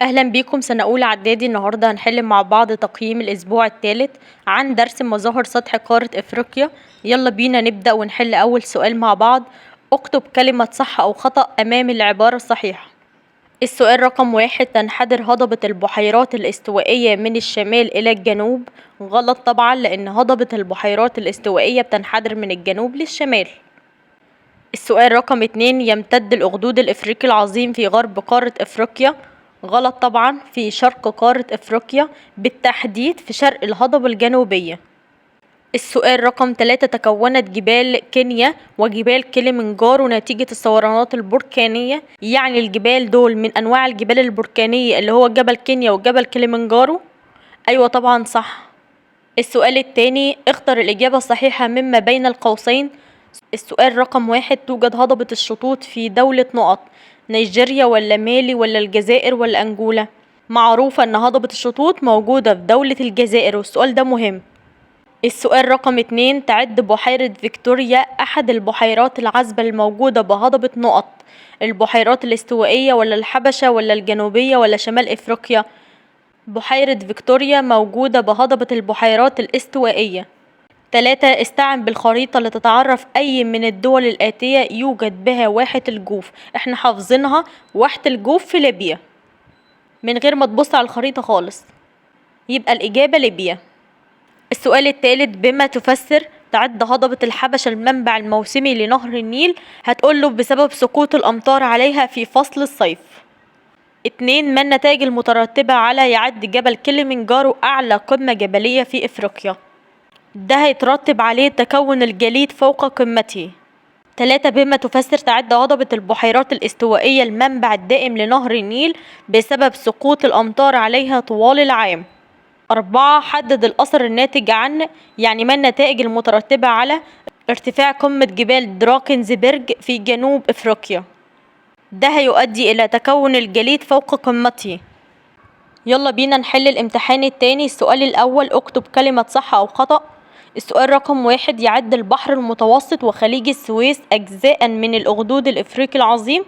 أهلا بيكم سنة أولى إعدادي. النهاردة هنحل مع بعض تقييم الأسبوع الثالث عن درس مظاهر سطح قارة إفريقيا. يلا بينا نبدأ ونحل أول سؤال مع بعض. اكتب كلمة صح أو خطأ أمام العبارة الصحيحة. السؤال رقم 1: تنحدر هضبة البحيرات الاستوائية من الشمال إلى الجنوب. غلط طبعا، لأن هضبة البحيرات الاستوائية بتنحدر من الجنوب للشمال. السؤال رقم 2: يمتد الأخدود الإفريقي العظيم في غرب قارة إفريقيا. غلط طبعا، في شرق قارة إفريقيا، بالتحديد في شرق الهضبة الجنوبية. السؤال رقم 3: تكونت جبال كينيا وجبال كليمنجارو نتيجة الثورانات البركانية. يعني الجبال دول من أنواع الجبال البركانية اللي هو جبل كينيا وجبل كليمنجارو. أيوة طبعا صح. السؤال الثاني: اختر الإجابة الصحيحة مما بين القوسين. السؤال رقم 1: توجد هضبة الشطوط في دولة نقط، نيجيريا ولا مالي ولا الجزائر ولا أنجولا؟ معروفة أن هضبة الشطوط موجودة في دولة الجزائر، والسؤال ده مهم. السؤال رقم 2: تعد بحيرة فيكتوريا أحد البحيرات العذبة الموجودة بهضبة نقط، البحيرات الاستوائية ولا الحبشة ولا الجنوبية ولا شمال إفريقيا؟ بحيرة فيكتوريا موجودة بهضبة البحيرات الاستوائية. 3: استعن بالخريطة لتتعرف أي من الدول الآتية يوجد بها واحة الجوف. احنا حافظينها، واحة الجوف في ليبيا من غير ما تبص على الخريطة خالص، يبقى الإجابة ليبيا. السؤال الثالث: بما تفسر تعد هضبة الحبشة المنبع الموسمي لنهر النيل؟ هتقوله بسبب سقوط الأمطار عليها في فصل الصيف. 2: ما النتائج المترتبة على يعد جبل كليمنجارو أعلى قمة جبلية في إفريقيا؟ ده هيترتب عليه تكون الجليد فوق قمته. 3: بما تفسر تعد هضبة البحيرات الاستوائية المنبع الدائم لنهر النيل بسبب سقوط الأمطار عليها طوال العام. 4: حدد الأثر الناتج عن، يعني ما النتائج المترتبة على ارتفاع قمة جبال دراكنزبرج في جنوب إفريقيا. ده هيؤدي إلى تكون الجليد فوق قمته. يلا بينا نحل الامتحان التاني. السؤال الأول: اكتب كلمة صح أو خطأ. السؤال رقم 1: يعد البحر المتوسط وخليج السويس أجزاء من الأخدود الإفريقي العظيم.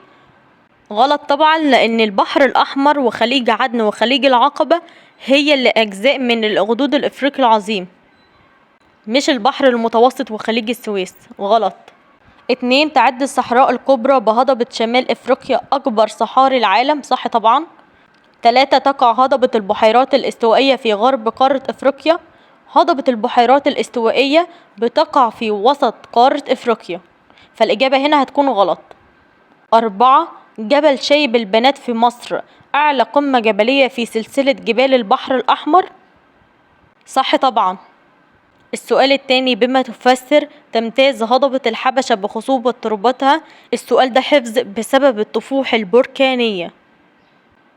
غلط طبعا، لأن البحر الأحمر وخليج عدن وخليج العقبة هي اللي أجزاء من الأخدود الإفريقي العظيم، مش البحر المتوسط وخليج السويس. غلط. 2: تعد الصحراء الكبرى بهضبة شمال إفريقيا أكبر صحاري العالم. صح طبعا. 3: تقع هضبة البحيرات الاستوائية في غرب قارة إفريقيا. هضبة البحيرات الاستوائية بتقع في وسط قارة إفريقيا، فالإجابة هنا هتكون غلط. 4: جبل شايب البنات في مصر أعلى قمة جبلية في سلسلة جبال البحر الأحمر. صح طبعا. السؤال الثاني: بما تفسر تمتاز هضبة الحبشة بخصوبة تربتها. السؤال ده حفظ بسبب الطفوح البركانية.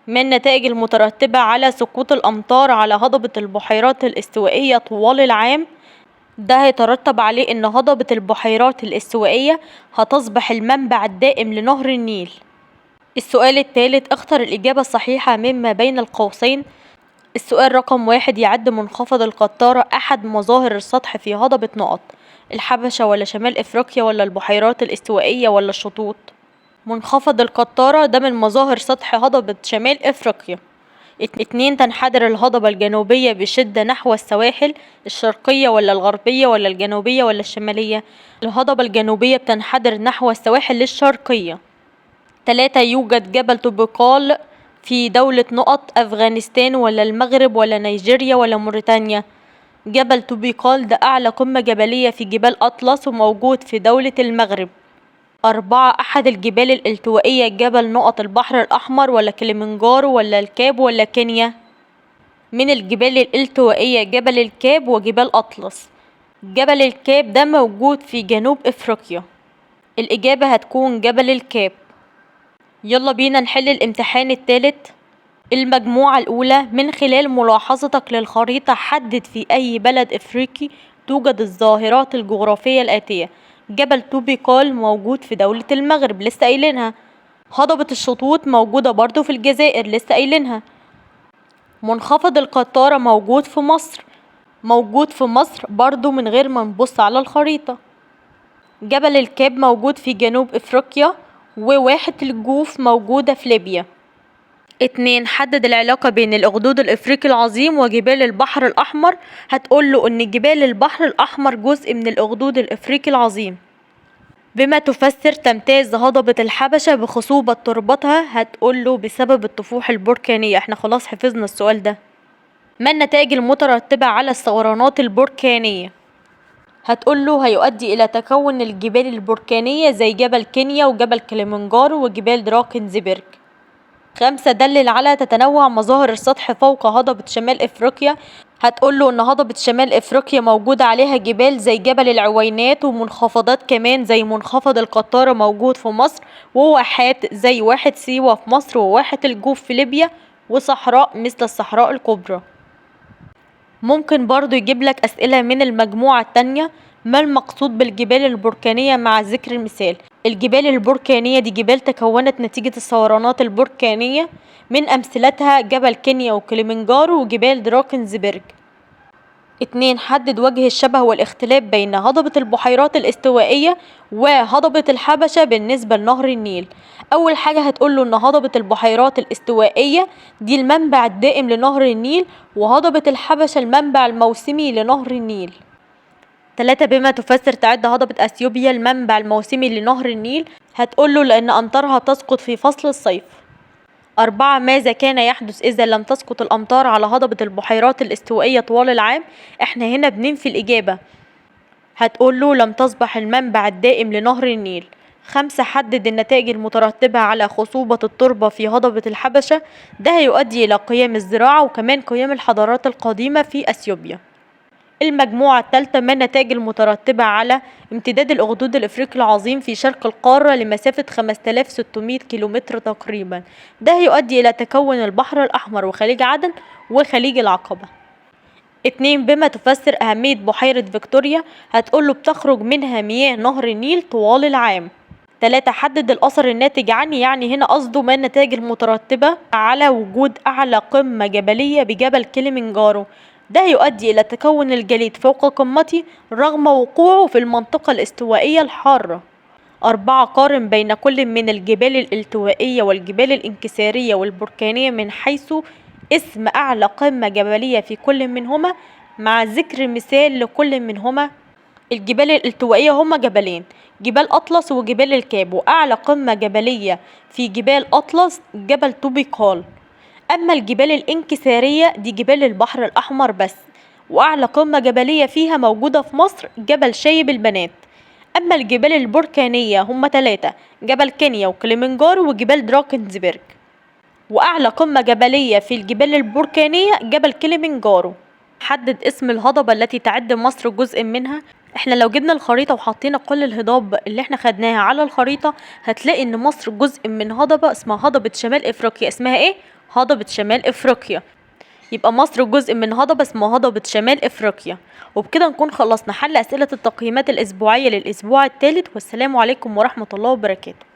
ما النتائج المترتبة على سقوط الأمطار على هضبة البحيرات الاستوائية طوال العام؟ ده هيترتب عليه إن هضبة البحيرات الاستوائية هتصبح المنبع الدائم لنهر النيل. السؤال الثالث: اختر الإجابة الصحيحة مما بين القوسين. السؤال رقم 1: يعد منخفض القطارة أحد مظاهر السطح في هضبة نقط، الحبشة ولا شمال إفريقيا ولا البحيرات الاستوائية ولا الشطوط؟ منخفض القطارة ده من مظاهر سطح هضبة شمال إفريقيا. 2: تنحدر الهضبة الجنوبية بشدة نحو السواحل، الشرقية ولا الغربية ولا الجنوبية ولا الشمالية؟ الهضبة الجنوبية بتنحدر نحو السواحل الشرقية. 3: يوجد جبل طوبقال في دولة نقط، أفغانستان ولا المغرب ولا نيجيريا ولا موريتانيا؟ جبل طوبقال ده أعلى قمة جبلية في جبال أطلس وموجود في دولة المغرب. 4: أحد الجبال الالتوائية جبل نقط البحر الأحمر ولا كليمنجارو ولا الكاب ولا كينيا؟ من الجبال الالتوائية جبل الكاب وجبال أطلس. جبل الكاب ده موجود في جنوب إفريقيا، الإجابة هتكون جبل الكاب. يلا بينا نحل الامتحان الثالث. المجموعة الأولى: من خلال ملاحظتك للخريطة حدد في أي بلد إفريقي توجد الظاهرات الجغرافية الآتية. جبل طوبقال موجود في دولة المغرب، لسه قايلينها. هضبة الشطوط موجودة برضو في الجزائر، لسه قايلينها. منخفض القطارة موجود في مصر، موجود في مصر برضو من غير ما نبص على الخريطة. جبل الكاب موجود في جنوب إفريقيا، وواحة الجوف موجودة في ليبيا. 2 حدد العلاقة بين الأخدود الإفريقي العظيم وجبال البحر الأحمر. هتقوله إن جبال البحر الأحمر جزء من الأخدود الإفريقي العظيم. بما تفسر تمتاز هضبة الحبشة بخصوبة تربتها. هتقوله بسبب الطفوح البركانية. احنا خلاص حفظنا السؤال ده. ما النتائج المترتبة على الثورانات البركانية؟ هتقوله هيؤدي إلى تكون الجبال البركانية زي جبل كينيا وجبل كليمنجارو وجبال دراكنزبرج. 5 دلل على تتنوع مظاهر السطح فوق هضبة شمال إفريقيا. هتقوله إن هضبة شمال إفريقيا موجود عليها جبال زي جبل العوينات ومنخفضات كمان زي منخفض القطارة موجود في مصر، وواحات زي واحة سيوة في مصر وواحة الجوف في ليبيا، وصحراء مثل الصحراء الكبرى. ممكن برضو يجيبلك أسئلة من المجموعة التانية. ما المقصود بالجبال البركانية مع ذكر المثال؟ الجبال البركانية دي جبال تكونت نتيجة الثورانات البركانية، من أمثلتها جبل كينيا وكليمنجارو وجبال دراكنزبرج. 2 حدد وجه الشبه والاختلاف بين هضبة البحيرات الاستوائية وهضبة الحبشة بالنسبة لنهر النيل. أول حاجة هتقوله إن هضبة البحيرات الاستوائية دي المنبع الدائم لنهر النيل، وهضبة الحبشة المنبع الموسمي لنهر النيل. 3 بما تفسر تعد هضبة أثيوبيا المنبع الموسمي لنهر النيل. هتقوله لأن أمطارها تسقط في فصل الصيف. 4 ماذا كان يحدث إذا لم تسقط الأمطار على هضبة البحيرات الاستوائية طوال العام؟ احنا هنا بننفي الإجابة. هتقوله لم تصبح المنبع الدائم لنهر النيل. 5 حدد النتائج المترتبة على خصوبة التربة في هضبة الحبشة. ده هيؤدي إلى قيام الزراعة وكمان قيام الحضارات القديمة في أثيوبيا. المجموعة الثالثة ما النتائج المترتبة على امتداد الأخدود الإفريقي العظيم في شرق القارة لمسافة 5600 كيلومتر تقريبا. ده هيؤدي إلى تكون البحر الأحمر وخليج عدن وخليج العقبة. 2 بما تفسر أهمية بحيرة فيكتوريا. هتقوله بتخرج منها مياه نهر النيل طوال العام. 3 حدد الأثر الناتج عنه. يعني هنا قصده ما النتائج المترتبة على وجود أعلى قمة جبلية بجبل كليمنجارو. ده يؤدي إلى تكون الجليد فوق قمته رغم وقوعه في المنطقة الاستوائية الحارة. 4 قارن بين كل من الجبال الالتوائية والجبال الانكسارية والبركانية من حيث اسم أعلى قمة جبلية في كل منهما مع ذكر مثال لكل منهما. الجبال الالتوائية هما جبلين، جبال أطلس وجبال الكاب، وأعلى قمة جبلية في جبال أطلس جبل طوبيقال. أما الجبال الانكسارية دي جبال البحر الأحمر بس، وأعلى قمة جبلية فيها موجودة في مصر جبل شايب البنات. أما الجبال البركانية هما 3، جبل كينيا وكليمنجارو وجبال دراكنزبرج. وأعلى قمة جبلية في الجبال البركانية جبل كليمنجارو. حدد اسم الهضبة التي تعد مصر جزء منها. احنا لو جبنا الخريطة وحطينا كل الهضاب اللي احنا خدناها على الخريطة هتلاقي ان مصر جزء من هضبة اسمها هضبة شمال افريقيا. اسمها ايه؟ هضبة شمال افريقيا. يبقى مصر جزء من هضبة اسمها هضبة شمال افريقيا. وبكده نكون خلصنا حل اسئلة التقييمات الاسبوعية للاسبوع الثالث. والسلام عليكم ورحمة الله وبركاته.